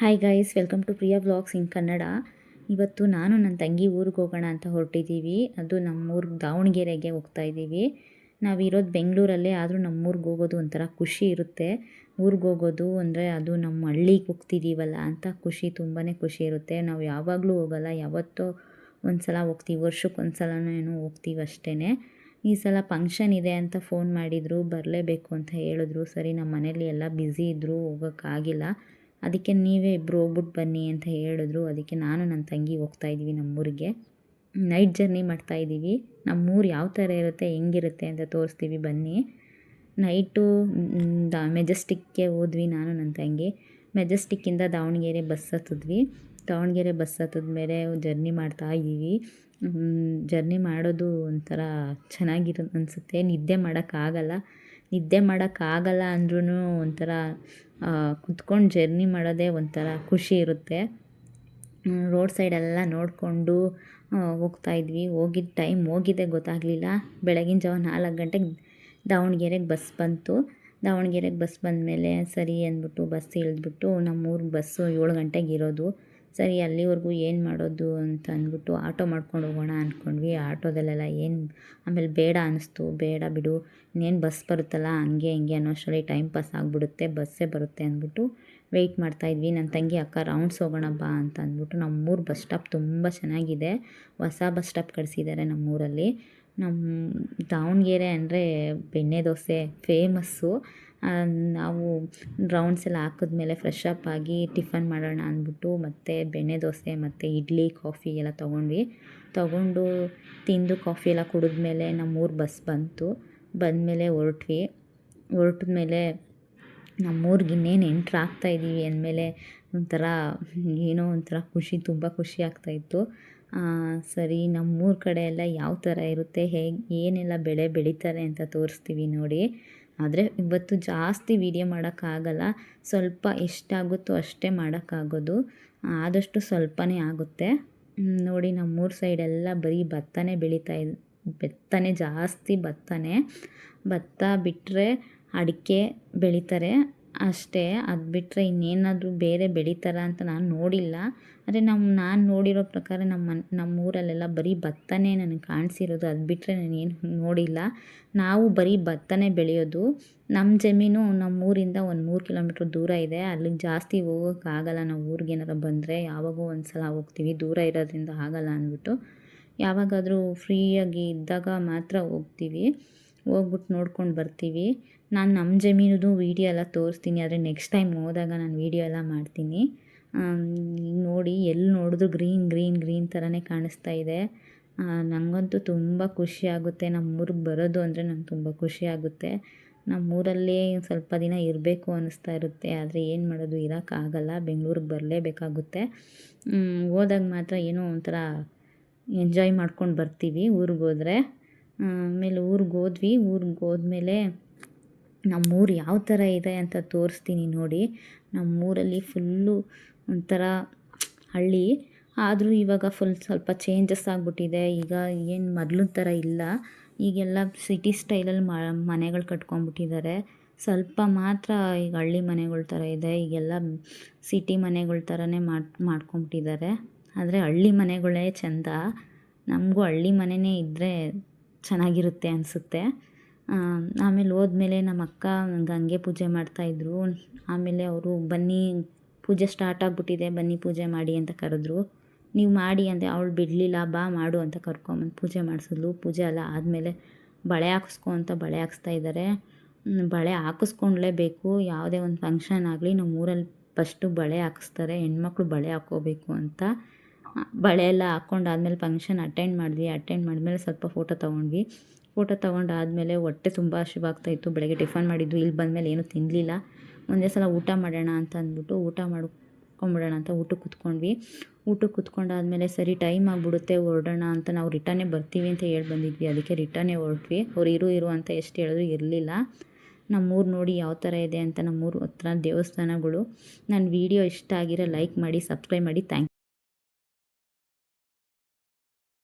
Hi guys, welcome to Priya vlogs in Kannada. ಇವತ್ತು ನಾನು ನನ್ನ ತಂಗಿ ಊರಿಗೆ ಹೋಗೋಣ ಅಂತ ಹೊರಟಿದ್ದೀವಿ. ಅದು ನಮ್ಮೂರು ದಾವಣಗೆರೆಗೆ ಹೋಗ್ತಾ ಇದ್ದೀವಿ. ನಾವಿರೋದು ಬೆಂಗಳೂರಲ್ಲೇ, ಆದರೂ ನಮ್ಮೂರಿಗೆ ಹೋಗೋದು ಒಂಥರ ಖುಷಿ ಇರುತ್ತೆ. ಊರಿಗೆ ಹೋಗೋದು ಅಂದರೆ ಅದು ನಮ್ಮ ಹಳ್ಳಿಗೆ ಹೋಗ್ತಿದ್ದೀವಲ್ಲ ಅಂತ ಖುಷಿ, ತುಂಬಾ ಖುಷಿ ಇರುತ್ತೆ. ನಾವು ಯಾವಾಗಲೂ ಹೋಗಲ್ಲ, ಯಾವತ್ತೋ ಒಂದು ಸಲ ಹೋಗ್ತೀವಿ, ವರ್ಷಕ್ಕೊಂದು ಸಲನೋ ಏನೋ ಹೋಗ್ತೀವಿ ಅಷ್ಟೇ. ಈ ಸಲ ಫಂಕ್ಷನ್ ಇದೆ ಅಂತ ಫೋನ್ ಮಾಡಿದರು, ಬರಲೇಬೇಕು ಅಂತ ಹೇಳಿದ್ರು. ಸರಿ, ನಮ್ಮ ಮನೇಲಿ ಎಲ್ಲ ಬ್ಯುಸಿ ಇದ್ದರು, ಹೋಗೋಕ್ಕಾಗಿಲ್ಲ. ಅದಕ್ಕೆ ನೀವೇ ಇಬ್ಬರು ಹೋಗ್ಬಿಟ್ಟು ಬನ್ನಿ ಅಂತ ಹೇಳಿದ್ರು. ಅದಕ್ಕೆ ನಾನು ನನ್ನ ತಂಗಿ ಹೋಗ್ತಾಯಿದ್ದೀವಿ ನಮ್ಮೂರಿಗೆ. ನೈಟ್ ಜರ್ನಿ ಮಾಡ್ತಾಯಿದ್ದೀವಿ. ನಮ್ಮೂರು ಯಾವ ಥರ ಇರುತ್ತೆ, ಹೆಂಗಿರುತ್ತೆ ಅಂತ ತೋರಿಸ್ತೀವಿ ಬನ್ನಿ. ನೈಟು ಮೆಜೆಸ್ಟಿಕ್ಗೆ ಹೋದ್ವಿ ನಾನು ನನ್ನ ತಂಗಿ. ಮೆಜೆಸ್ಟಿಕ್ಕಿಂದ ದಾವಣಗೆರೆ ಬಸ್ ಹತ್ತಿದ್ವಿ. ದಾವಣಗೆರೆ ಬಸ್ ಹತ್ತಿದ್ಮೇಲೆ ಜರ್ನಿ ಮಾಡ್ತಾಯಿದ್ದೀವಿ. ಜರ್ನಿ ಮಾಡೋದು ಒಂಥರ ಅನಿಸುತ್ತೆ. ನಿದ್ದೆ ಮಾಡೋಕ್ಕಾಗಲ್ಲ ಅಂದ್ರೂ ಒಂಥರ ಕುತ್ಕೊಂಡು ಜರ್ನಿ ಮಾಡೋದೇ ಒಂಥರ ಖುಷಿ ಇರುತ್ತೆ. ರೋಡ್ ಸೈಡೆಲ್ಲ ನೋಡಿಕೊಂಡು ಹೋಗ್ತಾಯಿದ್ವಿ. ಹೋಗಿದ್ದ ಟೈಮ್ ಹೋಗಿದ್ದೆ ಗೊತ್ತಾಗಲಿಲ್ಲ. ಬೆಳಗಿನ ಜಾವ 4 ಗಂಟೆಗೆ ದಾವಣಗೆರೆಗೆ ಬಸ್ ಬಂತು. ದಾವಣಗೆರೆಗೆ ಬಸ್ ಬಂದಮೇಲೆ ಸರಿ ಅಂದ್ಬಿಟ್ಟು ಬಸ್ ಇಳಿದ್ಬಿಟ್ಟು, ನಮ್ಮೂರಿಗೆ ಬಸ್ಸು 7 ಗಂಟೆಗೆ ಇರೋದು. ಸರಿ, ಅಲ್ಲಿವರೆಗೂ ಏನು ಮಾಡೋದು ಅಂತ ಅಂದ್ಬಿಟ್ಟು ಆಟೋ ಮಾಡ್ಕೊಂಡು ಹೋಗೋಣ ಅಂದ್ಕೊಂಡ್ವಿ. ಆಟೋದಲ್ಲೆಲ್ಲ ಆಮೇಲೆ ಬೇಡ ಅನ್ನಿಸ್ತು. ಬೇಡ ಬಿಡು, ಇನ್ನೇನು ಬಸ್ ಬರುತ್ತಲ್ಲ ಹಂಗೆ ಹಿಂಗೆ ಅನ್ನೋಷ್ಟರಲ್ಲಿ ಟೈಮ್ ಪಾಸ್ ಆಗಿಬಿಡುತ್ತೆ, ಬಸ್ಸೇ ಬರುತ್ತೆ ಅಂದ್ಬಿಟ್ಟು ವೆಯ್ಟ್ ಮಾಡ್ತಾಯಿದ್ವಿ. ನನ್ನ ತಂಗಿ ಅಕ್ಕ ರೌಂಡ್ಸ್ ಹೋಗೋಣ ಬಾ ಅಂತ ಅಂದ್ಬಿಟ್ಟು. ನಮ್ಮೂರು ಬಸ್ ಸ್ಟಾಪ್ ತುಂಬ ಚೆನ್ನಾಗಿದೆ, ಹೊಸ ಬಸ್ ಸ್ಟಾಪ್ ಕಳಿಸಿದ್ದಾರೆ ನಮ್ಮೂರಲ್ಲಿ. ನಮ್ಮ ದಾವಣಗೆರೆ ಅಂದರೆ ಬೆಣ್ಣೆ ದೋಸೆ ಫೇಮಸ್ಸು. ನಾವು ರೌಂಡ್ಸ್ ಎಲ್ಲ ಹಾಕಿದ್ಮೇಲೆ ಫ್ರೆಶ್ ಅಪ್ ಆಗಿ ಟಿಫನ್ ಮಾಡೋಣ ಅಂದ್ಬಿಟ್ಟು ಮತ್ತೆ ಬೆಣ್ಣೆ ದೋಸೆ ಮತ್ತು ಇಡ್ಲಿ ಕಾಫಿ ಎಲ್ಲ ತೊಗೊಂಡು ತಿಂದು ಕಾಫಿ ಎಲ್ಲ ಕುಡಿದ್ಮೇಲೆ ನಮ್ಮೂರು ಬಸ್ ಬಂದಮೇಲೆ ಹೊರಟಿದ್ಮೇಲೆ ನಮ್ಮೂರಿಗೆ ಇನ್ನೇನು ಎಂಟ್ರ್ ಆಗ್ತಾಯಿದ್ದೀವಿ ಅಂದಮೇಲೆ ಏನೋ ಒಂಥರ ಖುಷಿ, ತುಂಬ ಖುಷಿ ಆಗ್ತಾಯಿತ್ತು. ಸರಿ, ನಮ್ಮೂರ ಕಡೆ ಎಲ್ಲ ಯಾವ ಥರ ಇರುತ್ತೆ, ಏನೆಲ್ಲ ಬೆಳೆ ಬೆಳೀತಾರೆ ಅಂತ ತೋರಿಸ್ತೀವಿ ನೋಡಿ. ಆದರೆ ಇವತ್ತು ಜಾಸ್ತಿ ವೀಡಿಯೋ ಮಾಡೋಕ್ಕಾಗಲ್ಲ, ಸ್ವಲ್ಪ ಎಷ್ಟಾಗುತ್ತೋ ಅಷ್ಟೇ ಮಾಡೋಕ್ಕಾಗೋದು, ಆದಷ್ಟು ಸ್ವಲ್ಪನೇ ಆಗುತ್ತೆ ನೋಡಿ. ನಮ್ಮೂರ ಸೈಡೆಲ್ಲ ಬರೀ ಭತ್ತನೇ ಜಾಸ್ತಿ. ಭತ್ತ ಬಿಟ್ಟರೆ ಅಡಿಕೆ ಬೆಳೀತಾರೆ ಅಷ್ಟೇ. ಅದು ಬಿಟ್ಟರೆ ಇನ್ನೇನಾದರೂ ಬೇರೆ ಬೆಳೀತಾರ ಅಂತ ನಾನು ನೋಡಿಲ್ಲ. ಆದರೆ ನಾನು ನೋಡಿರೋ ಪ್ರಕಾರ ನಮ್ಮೂರಲ್ಲೆಲ್ಲ ಬರೀ ಭತ್ತನೇ ನನಗೆ ಕಾಣಿಸಿರೋದು. ಅದು ಬಿಟ್ಟರೆ ನಾನೇನು ನೋಡಿಲ್ಲ. ನಾವು ಬರೀ ಭತ್ತನೇ ಬೆಳೆಯೋದು. ನಮ್ಮ ಜಮೀನು ನಮ್ಮೂರಿಂದ ಒಂದು 3 ಕಿಲೋಮೀಟ್ರ್ ದೂರ ಇದೆ. ಅಲ್ಲಿಗೆ ಜಾಸ್ತಿ ಹೋಗೋಕ್ಕಾಗಲ್ಲ. ನಾವು ಊರಿಗೆ ಏನಾರು ಬಂದರೆ ಯಾವಾಗೋ ಒಂದು ಸಲ ಹೋಗ್ತೀವಿ, ದೂರ ಇರೋದ್ರಿಂದ ಆಗಲ್ಲ ಅಂದ್ಬಿಟ್ಟು. ಯಾವಾಗಾದರೂ ಫ್ರೀಯಾಗಿ ಇದ್ದಾಗ ಮಾತ್ರ ಹೋಗ್ಬಿಟ್ಟು ನೋಡ್ಕೊಂಡು ಬರ್ತೀವಿ. ನಾನು ನಮ್ಮ ಜಮೀನದು ವೀಡಿಯೋ ಎಲ್ಲ ತೋರಿಸ್ತೀನಿ, ಆದರೆ ನೆಕ್ಸ್ಟ್ ಟೈಮ್ ಹೋದಾಗ ನಾನು ವೀಡಿಯೋ ಎಲ್ಲ ಮಾಡ್ತೀನಿ. ನೋಡಿ, ಎಲ್ಲಿ ನೋಡಿದ್ರು ಗ್ರೀನ್ ಥರನೇ ಕಾಣಿಸ್ತಾ ಇದೆ. ನನಗಂತೂ ತುಂಬ ಖುಷಿ ಆಗುತ್ತೆ. ನಮ್ಮೂರಿಗೆ ಬರೋದು ಅಂದರೆ ನಂಗೆ ತುಂಬ ಖುಷಿ ಆಗುತ್ತೆ. ನಮ್ಮೂರಲ್ಲೇ ಸ್ವಲ್ಪ ದಿನ ಇರಬೇಕು ಅನ್ನಿಸ್ತಾ ಇರುತ್ತೆ, ಆದರೆ ಏನು ಮಾಡೋದು, ಇರೋಕ್ಕಾಗಲ್ಲ, ಬೆಂಗಳೂರಿಗೆ ಬರಲೇಬೇಕಾಗುತ್ತೆ. ಹೋದಾಗ ಮಾತ್ರ ಏನೋ ಒಂಥರ ಎಂಜಾಯ್ ಮಾಡ್ಕೊಂಡು ಬರ್ತೀವಿ ಊರಿಗೆ ಹೋದರೆ. ಆಮೇಲೆ ಊರಿಗೆ ಹೋದ್ಮೇಲೆ ನಮ್ಮೂರು ಯಾವ ಥರ ಇದೆ ಅಂತ ತೋರಿಸ್ತೀನಿ ನೋಡಿ. ನಮ್ಮೂರಲ್ಲಿ ಫುಲ್ಲು ಒಂಥರ ಹಳ್ಳಿ, ಆದರೂ ಇವಾಗ ಸ್ವಲ್ಪ ಚೇಂಜಸ್ ಆಗಿಬಿಟ್ಟಿದೆ. ಈಗ ಏನು ಮೊದಲು ಥರ ಇಲ್ಲ, ಈಗೆಲ್ಲ ಸಿಟಿ ಸ್ಟೈಲಲ್ಲಿ ಮನೆಗಳು ಕಟ್ಕೊಂಡ್ಬಿಟ್ಟಿದ್ದಾರೆ. ಸ್ವಲ್ಪ ಮಾತ್ರ ಈಗ ಹಳ್ಳಿ ಮನೆಗಳ ಥರ ಇದೆ. ಈಗೆಲ್ಲ ಸಿಟಿ ಮನೆಗಳ ಥರನೇ ಮಾಡ್ಕೊಂಬಿಟ್ಟಿದ್ದಾರೆ. ಆದರೆ ಹಳ್ಳಿ ಮನೆಗಳೇ ಚೆಂದ. ನಮಗೂ ಹಳ್ಳಿ ಮನೆಯೇ ಇದ್ದರೆ ಚೆನ್ನಾಗಿರುತ್ತೆ ಅನಿಸುತ್ತೆ. ಆಮೇಲೆ ಹೋದ್ಮೇಲೆ ನಮ್ಮ ಅಕ್ಕ ಗಂಗೆ ಪೂಜೆ ಮಾಡ್ತಾಯಿದ್ರು. ಆಮೇಲೆ ಅವರು ಬನ್ನಿ ಪೂಜೆ ಸ್ಟಾರ್ಟ್ ಆಗಿಬಿಟ್ಟಿದೆ, ಬನ್ನಿ ಪೂಜೆ ಮಾಡಿ ಅಂತ ಕರೆದ್ರು. ನೀವು ಮಾಡಿ ಅಂತ ಅವಳು ಬಿಡಲಿಲ್ಲ, ಬಾ ಮಾಡು ಅಂತ ಕರ್ಕೊಂಬಂದು ಪೂಜೆ ಮಾಡಿಸಿದ್ಲು. ಪೂಜೆ ಎಲ್ಲ ಆದಮೇಲೆ ಬಳೆ ಹಾಕಿಸ್ಕೊ ಅಂತ ಬಳೆ ಹಾಕಿಸ್ತಾ ಇದ್ದಾರೆ. ಬಳೆ ಹಾಕಿಸ್ಕೊಳ್ಳೇಬೇಕು, ಯಾವುದೇ ಒಂದು ಫಂಕ್ಷನ್ ಆಗಲಿ ನಮ್ಮ ಊರಲ್ಲಿ ಫಸ್ಟು ಬಳೆ ಹಾಕಿಸ್ತಾರೆ, ಹೆಣ್ಮಕ್ಳು ಬಳೆ ಹಾಕ್ಕೋಬೇಕು ಅಂತ. ಬಳೆ ಎಲ್ಲ ಹಾಕ್ಕೊಂಡಾದ್ಮೇಲೆ ಫಂಕ್ಷನ್ ಅಟೆಂಡ್ ಮಾಡಿದ್ಮೇಲೆ ಸ್ವಲ್ಪ ಫೋಟೋ ತೊಗೊಂಡಾದ್ಮೇಲೆ ಹೊಟ್ಟೆ ತುಂಬ ಹಸಿವಾಗ್ತಾಯಿತ್ತು. ಬೆಳಗ್ಗೆ ಟಿಫನ್ ಮಾಡಿದ್ದು, ಇಲ್ಲಿ ಬಂದಮೇಲೆ ಏನೂ ತಿನ್ನಲಿಲ್ಲ. ಒಂದೇ ಸಲ ಊಟ ಮಾಡೋಣ ಅಂತ ಅಂದ್ಬಿಟ್ಟು ಊಟ ಮಾಡ್ಕೊಂಬಿಡೋಣ ಅಂತ ಊಟಕ್ಕೆ ಕೂತ್ಕೊಂಡಾದ್ಮೇಲೆ ಸರಿ ಟೈಮ್ ಆಗಿಬಿಡುತ್ತೆ, ಹೊರಡೋಣ ಅಂತ. ನಾವು ರಿಟರ್ನೇ ಬರ್ತೀವಿ ಅಂತ ಬಂದಿದ್ವಿ, ಅದಕ್ಕೆ ರಿಟರ್ನೇ ಹೊರಟ್ವಿ. ಅವ್ರು ಇರು ಅಂತ ಎಷ್ಟು ಹೇಳಿದ್ರು ಇರಲಿಲ್ಲ. ನಮ್ಮೂರು ನೋಡಿ ಯಾವ ಥರ ಇದೆ ಅಂತ. ನಮ್ಮೂರು ಹತ್ರ ದೇವಸ್ಥಾನಗಳು. ನನ್ನ ವೀಡಿಯೋ ಇಷ್ಟ ಆಗಿರೋ ಲೈಕ್ ಮಾಡಿ, ಸಬ್ಸ್ಕ್ರೈಬ್ ಮಾಡಿ. Thank you.